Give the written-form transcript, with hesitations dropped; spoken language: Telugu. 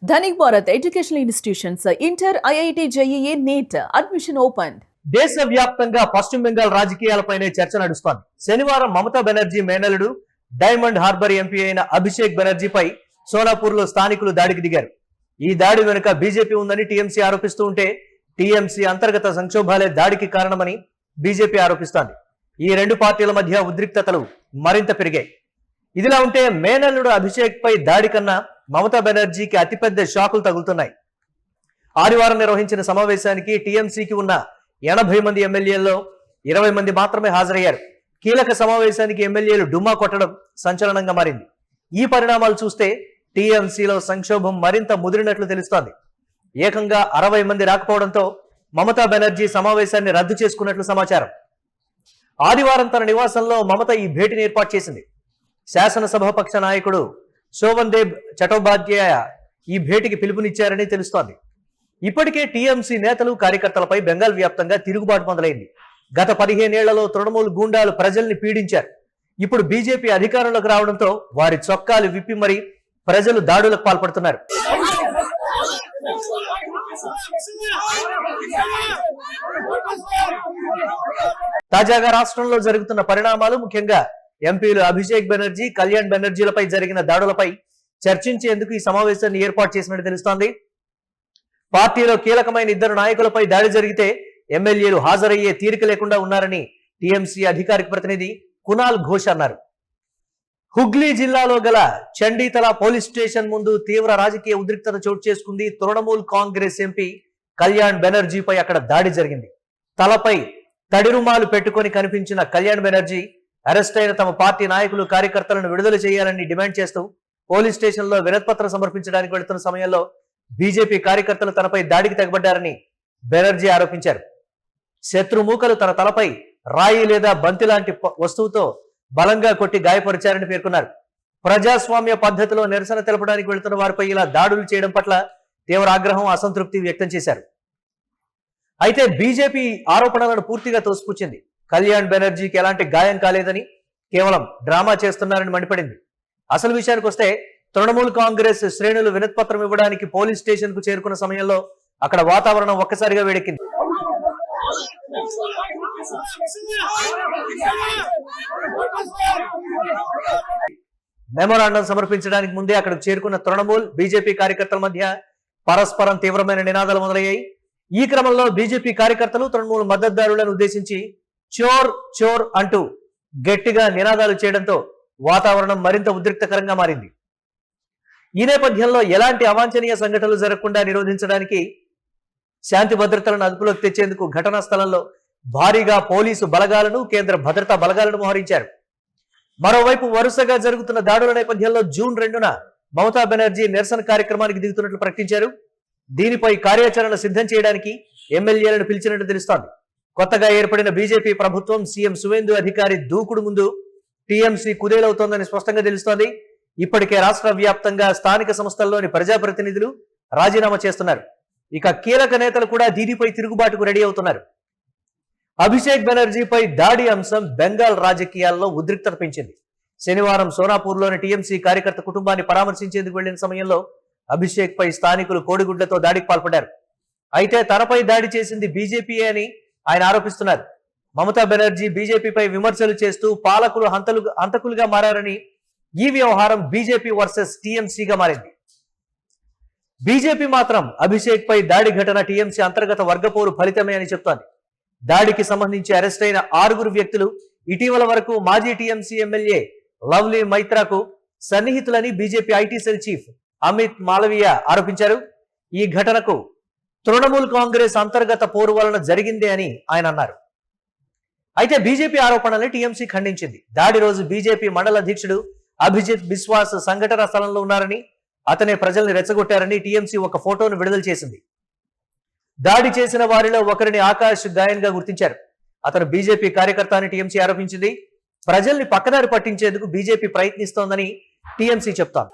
Dhanik Bharat Educational Institutions, Inter, IIT, JEE, NEET, admission opened. దేశవ్యాప్తంగా పశ్చిమ బెంగాల్ రాజకీయాలపైనే చర్చ నడుస్తోంది. శనివారం మమతా బెనర్జీ మేనలుడు డైమండ్ హార్బర్ ఎంపీ అయిన అభిషేక్ బెనర్జీపై సోలాపూర్లో స్థానికులు దాడికి దిగారు. ఈ దాడి వెనుక బీజేపీ ఉందని టీఎంసీ ఆరోపిస్తూ ఉంటే టీఎంసీ అంతర్గత సంక్షోభాలే దాడికి కారణమని బీజేపీ ఆరోపిస్తోంది. ఈ రెండు పార్టీల మధ్య ఉద్రిక్తతలు మరింత పెరిగాయి. ఇదిలా ఉంటే మేనల్లుడు అభిషేక్ పై దాడి కన్నా మమతా బెనర్జీకి అతిపెద్ద షాకులు తగులుతున్నాయి. ఆదివారం నిర్వహించిన సమావేశానికి టీఎంసీకి ఉన్న 80 మంది ఎమ్మెల్యేల్లో 20 మంది మాత్రమే హాజరయ్యారు. కీలక సమావేశానికి ఎమ్మెల్యేలు డుమ్మా కొట్టడం సంచలనంగా మారింది. ఈ పరిణామాలు చూస్తే టీఎంసీలో సంక్షోభం మరింత ముదిరినట్లు తెలుస్తోంది. ఏకంగా 60 మంది రాకపోవడంతో మమతా బెనర్జీ సమావేశాన్ని రద్దు చేసుకున్నట్లు సమాచారం. ఆదివారం తన నివాసంలో మమత ఈ భేటీని ఏర్పాటు చేసింది. శాసనసభాపక్ష నాయకుడు శోభన్దేవ్ చటోపాధ్యాయ ఈ భేటీకి పిలుపునిచ్చారని తెలుస్తోంది. ఇప్పటికే టీఎంసీ నేతలు కార్యకర్తలపై బెంగాల్ వ్యాప్తంగా తిరుగుబాటు మొదలైంది. గత 15 ఏళ్లలో తృణమూల్ గూండాలు ప్రజల్ని పీడించారు. ఇప్పుడు బీజేపీ అధికారంలోకి రావడంతో వారి చొక్కాలు విప్పి మరి ప్రజలు దాడులకు పాల్పడుతున్నారు. తాజాగా రాష్ట్రంలో జరుగుతున్న పరిణామాలు, ముఖ్యంగా ఎంపీలు అభిషేక్ బెనర్జీ, కళ్యాణ్ బెనర్జీలపై జరిగిన దాడులపై చర్చించేందుకు ఈ సమావేశాన్ని ఏర్పాటు చేసినట్టు తెలుస్తోంది. పార్టీలో కీలకమైన 2 నాయకులపై దాడి జరిగితే ఎమ్మెల్యేలు హాజరయ్యే తీరిక లేకుండా ఉన్నారని టీఎంసీ అధికారిక ప్రతినిధి కునాల్ ఘోష్ అన్నారు. హుగ్లీ జిల్లాలో గల చండీతల పోలీస్ స్టేషన్ ముందు తీవ్ర రాజకీయ ఉద్రిక్తత చోటు చేసుకుంది. తృణమూల్ కాంగ్రెస్ ఎంపీ కళ్యాణ్ బెనర్జీపై అక్కడ దాడి జరిగింది. తలపై తడిరుమాలు పెట్టుకొని కనిపించిన కళ్యాణ్ బెనర్జీ అరెస్ట్ అయిన తమ పార్టీ నాయకులు, కార్యకర్తలను విడుదల చేయాలని డిమాండ్ చేస్తూ పోలీస్ స్టేషన్ లో వినతిపత్రం సమర్పించడానికి వెళుతున్న సమయంలో బీజేపీ కార్యకర్తలు తనపై దాడికి తెగబడ్డారని బెనర్జీ ఆరోపించారు. శత్రుమూకలు తన తలపై రాయి లేదా బంతి లాంటి వస్తువుతో బలంగా కొట్టి గాయపరిచారని పేర్కొన్నారు. ప్రజాస్వామ్య పద్ధతిలో నిరసన తెలపడానికి వెళుతున్న వారిపై ఇలా దాడులు చేయడం పట్ల తీవ్ర ఆగ్రహం, అసంతృప్తి వ్యక్తం చేశారు. అయితే బీజేపీ ఆరోపణలను పూర్తిగా తోసిపుచ్చింది. కళ్యాణ్ బెనర్జీకి ఎలాంటి గాయం కాలేదని, కేవలం డ్రామా చేస్తున్నారని మండిపడింది. అసలు విషయానికి వస్తే తృణమూల్ కాంగ్రెస్ శ్రేణులు వినతిపత్రం ఇవ్వడానికి పోలీస్ స్టేషన్ కు చేరుకున్న సమయంలో అక్కడ వాతావరణం ఒక్కసారిగా వేడెక్కింది. మెమోరాండం సమర్పించడానికి ముందే అక్కడికి చేరుకున్న తృణమూల్, బీజేపీ కార్యకర్తల మధ్య పరస్పరం తీవ్రమైన నినాదాలు మొదలయ్యాయి. ఈ క్రమంలో బీజేపీ కార్యకర్తలు తృణమూల్ మద్దతుదారులను ఉద్దేశించి చోర్ చోర్ అంటూ గట్టిగా నినాదాలు చేయడంతో వాతావరణం మరింత ఉద్రిక్తకరంగా మారింది. ఈ నేపథ్యంలో ఎలాంటి అవాంఛనీయ సంఘటనలు జరగకుండా నిరోధించడానికి, శాంతి భద్రతలను అదుపులోకి తెచ్చేందుకు ఘటనా స్థలంలో భారీగా పోలీసు బలగాలను, కేంద్ర భద్రతా బలగాలను మోహరించారు. మరోవైపు వరుసగా జరుగుతున్న దాడుల నేపథ్యంలో జూన్ 2న మమతా బెనర్జీ నిరసన కార్యక్రమానికి దిగుతున్నట్లు ప్రకటించారు. దీనిపై కార్యాచరణ సిద్ధం చేయడానికి ఎమ్మెల్యేలను పిలిచినట్టు తెలుస్తోంది. కొత్తగా ఏర్పడిన బీజేపీ ప్రభుత్వం సీఎం సువేందు అధికారి దూకుడు ముందు టీఎంసీ కుదేలవుతోందని స్పష్టంగా తెలుస్తోంది. ఇప్పటికే రాష్ట్ర వ్యాప్తంగా స్థానిక సంస్థల్లోని ప్రజాప్రతినిధులు రాజీనామా చేస్తున్నారు. ఇక కీలక నేతలు కూడా దీనిపై తిరుగుబాటుకు రెడీ అవుతున్నారు. అభిషేక్ బెనర్జీపై దాడి అంశం బెంగాల్ రాజకీయాల్లో ఉద్రిక్తత పెంచింది. శనివారం సోనాపూర్లోని టీఎంసీ కార్యకర్త కుటుంబాన్ని పరామర్శించేందుకు వెళ్లిన సమయంలో అభిషేక్ పై స్థానికులు కోడిగుడ్లతో దాడికి పాల్పడ్డారు. అయితే తనపై దాడి చేసింది బీజేపీ అని ఆయన ఆరోపిస్తున్నారు. మమతా బెనర్జీ బీజేపీపై విమర్శలు చేస్తూ పాలకులు హంతకులుగా మారారని, ఈ వ్యవహారం బీజేపీ వర్సెస్ టీఎంసీగా మారింది. బీజేపీ మాత్రం అభిషేక్ పై దాడి ఘటన టీఎంసీ అంతర్గత వర్గపోరు ఫలితమే అని చెప్తోంది. దాడికి సంబంధించి అరెస్ట్ అయిన 6 వ్యక్తులు ఇటీవల వరకు మాజీ టీఎంసీ ఎమ్మెల్యే లవ్లీ మైత్రాకు సన్నిహితులని BJP IT cell chief Amit Malviya ఆరోపించారు. ఈ ఘటనకు తృణమూల్ కాంగ్రెస్ అంతర్గత పోరు వలన జరిగిందే అని ఆయన అన్నారు. అయితే బీజేపీ ఆరోపణల్ని టీఎంసీ ఖండించింది. దాడి రోజు బీజేపీ మండల అధ్యక్షుడు అభిజిత్ బిస్వాస్ సంఘటన స్థలంలో ఉన్నారని, అతనే ప్రజల్ని రెచ్చగొట్టారని టీఎంసీ ఒక ఫోటోను విడుదల చేసింది. దాడి చేసిన వారిలో ఒకరిని ఆకాష్ గాయన్ గా గుర్తించారు. అతను బీజేపీ కార్యకర్త అని టీఎంసీ ఆరోపించింది. ప్రజల్ని పక్కదారి పట్టించేందుకు బీజేపీ ప్రయత్నిస్తోందని టీఎంసీ చెప్తోంది.